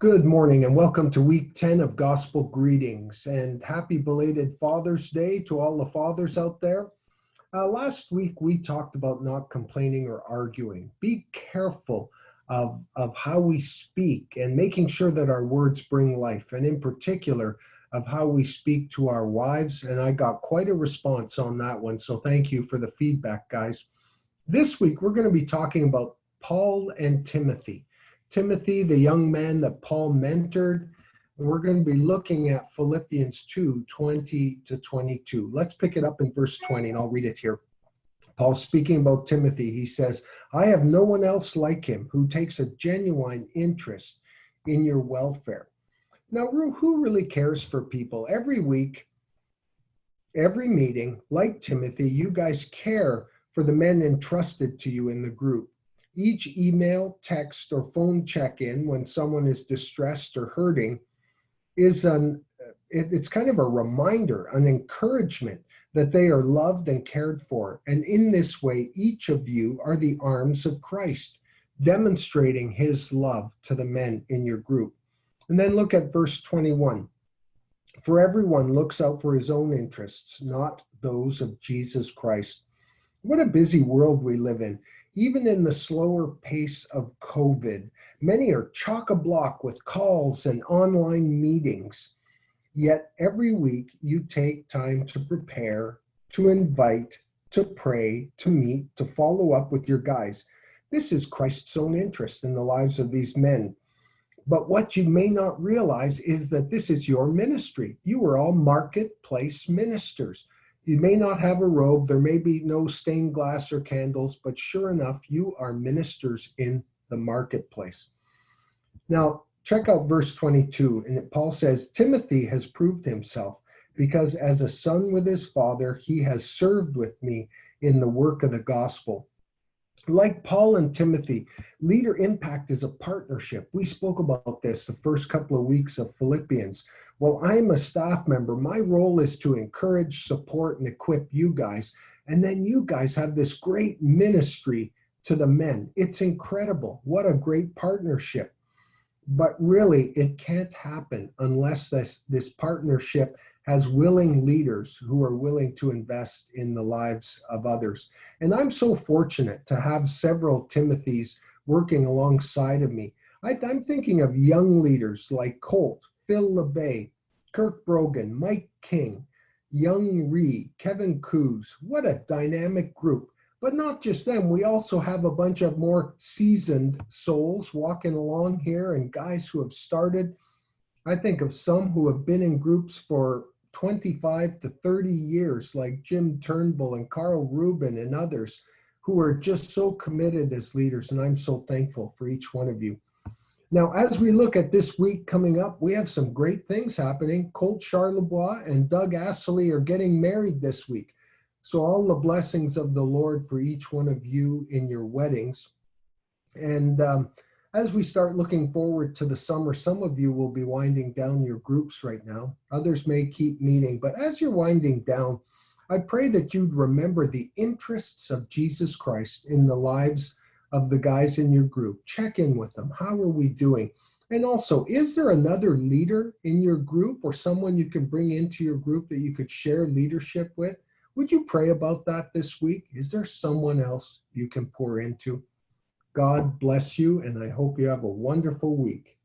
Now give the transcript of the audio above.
Good morning and welcome to week 10 of Gospel Greetings, and happy belated Father's Day to all the fathers out there. Last week we talked about not complaining or arguing. Be careful of how we speak and making sure that our words bring life, and in particular of how we speak to our wives. And I got quite a response on that one, so thank you for the feedback, guys. This week, we're going to be talking about Paul and Timothy. Timothy, the young man that Paul mentored. And we're going to be looking at Philippians 2:20 to 22. Let's pick it up in verse 20, and I'll read it here. Paul speaking about Timothy, he says, I have no one else like him who takes a genuine interest in your welfare. Now, who really cares for people? Every week, every meeting, like Timothy, you guys care for the men entrusted to you in the group. Each email, text, or phone check-in when someone is distressed or hurting is it's kind of a reminder, an encouragement that they are loved and cared for. And in this way, each of you are the arms of Christ, demonstrating his love to the men in your group. And then look at verse 21. For everyone looks out for his own interests, not those of Jesus Christ. What a busy world we live in. Even in the slower pace of COVID, many are chock-a-block with calls and online meetings. Yet every week you take time to prepare, to invite, to pray, to meet, to follow up with your guys. This is Christ's own interest in the lives of these men. But what you may not realize is that this is your ministry. You are all marketplace ministers. You may not have a robe, there may be no stained glass or candles, but sure enough, you are ministers in the marketplace. Now, check out verse 22, and Paul says, Timothy has proved himself, because as a son with his father, he has served with me in the work of the gospel. Like Paul and Timothy, leader impact is a partnership. We spoke about this the first couple of weeks of Philippians. Well, I'm a staff member. My role is to encourage, support, and equip you guys. And then you guys have this great ministry to the men. It's incredible. What a great partnership. But really, it can't happen unless this partnership has willing leaders who are willing to invest in the lives of others. And I'm so fortunate to have several Timothys working alongside of me. I'm thinking of young leaders like Colt, Phil LeBay, Kirk Brogan, Mike King, Young Ree, Kevin Coos. What a dynamic group. But not just them, we also have a bunch of more seasoned souls walking along here and guys who have started. I think of some who have been in groups for 25 to 30 years, like Jim Turnbull and Carl Rubin and others who are just so committed as leaders, and I'm so thankful for each one of you. Now, as we look at this week coming up, we have some great things happening. Colt Charlebois and Doug Astley are getting married this week. So all the blessings of the Lord for each one of you in your weddings. And as we start looking forward to the summer, some of you will be winding down your groups right now. Others may keep meeting. But as you're winding down, I pray that you'd remember the interests of Jesus Christ in the lives of the guys in your group. Check in with them. How are we doing? And also, is there another leader in your group or someone you can bring into your group that you could share leadership with? Would you pray about that this week? Is there someone else you can pour into? God bless you, and I hope you have a wonderful week.